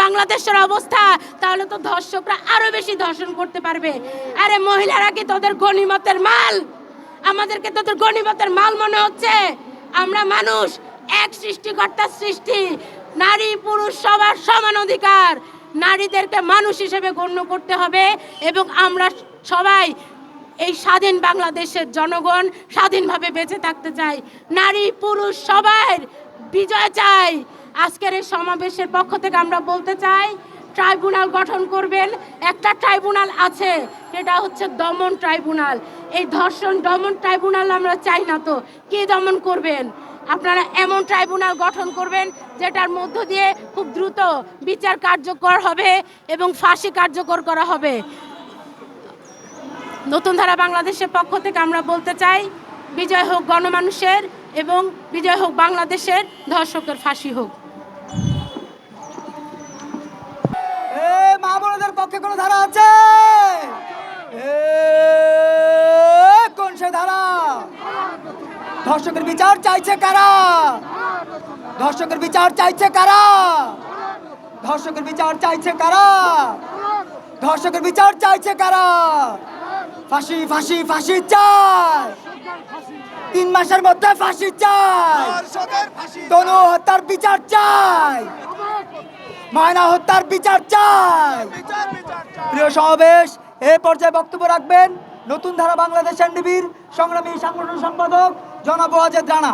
বাংলাদেশের অবস্থা, তাহলে তো ধর্ষকরা আরো বেশি ধর্ষণ করতে পারবে। আরে মহিলারা কি তোদের গনিমতের মাল? আমাদেরকে তোদের গনিমতের মাল মনে হচ্ছে? আমরা মানুষ, এক সৃষ্টিকর্তার সৃষ্টি, নারী পুরুষ সবার সমান অধিকার। নারীদেরকে মানুষ হিসেবে গণ্য করতে হবে এবং আমরা সবাই এই স্বাধীন বাংলাদেশের জনগণ স্বাধীনভাবে বেঁচে থাকতে চাই। নারী পুরুষ সবার বিজয় চাই। আজকের এই সমাবেশের পক্ষ থেকে আমরা বলতে চাই, ট্রাইব্যুনাল গঠন করবেন। একটা ট্রাইব্যুনাল আছে, সেটা হচ্ছে দমন ট্রাইব্যুনাল। এই ধর্ষণ দমন ট্রাইব্যুনাল আমরা চাই না। তো কি দমন করবেন? আপনারা এমন ট্রাইব্যুনাল গঠন করবেন যেটার মধ্য দিয়ে খুব দ্রুত বিচার কার্যকর হবে এবং ফাঁসি কার্যকর করা হবে। নতুন ধারা বাংলাদেশের পক্ষ থেকে আমরা বলতে চাই, বিজয় হোক গণমানুষের এবং বিজয় হোক বাংলাদেশের, ধর্ষকের ফাঁসি হোক। মা বোনদের পক্ষে কোনো ধারা আছে? কোন সে ধারা? ধর্ষকের বিচার চাইছে কারা? ধর্ষকের বিচার চাইছে কারা? ধর্ষকের বিচার চাইছে কারা? ধর্ষকের বিচার চাইছে কারা? ফাঁসি ফাঁসি ফাঁসি চাই, 3 মাসের মধ্যে ফাঁসি চাই, তনু হত্যার বিচার চাই, ময়না হত্যার বিচার চাই। প্রিয় সমাবেশ, এই পর্যায়ে বক্তব্য রাখবেন নতুন ধারা বাংলাদেশ এনডিবির সংগ্রামী সাংগঠনিক সম্পাদক জনাব ওয়াজেদ রানা।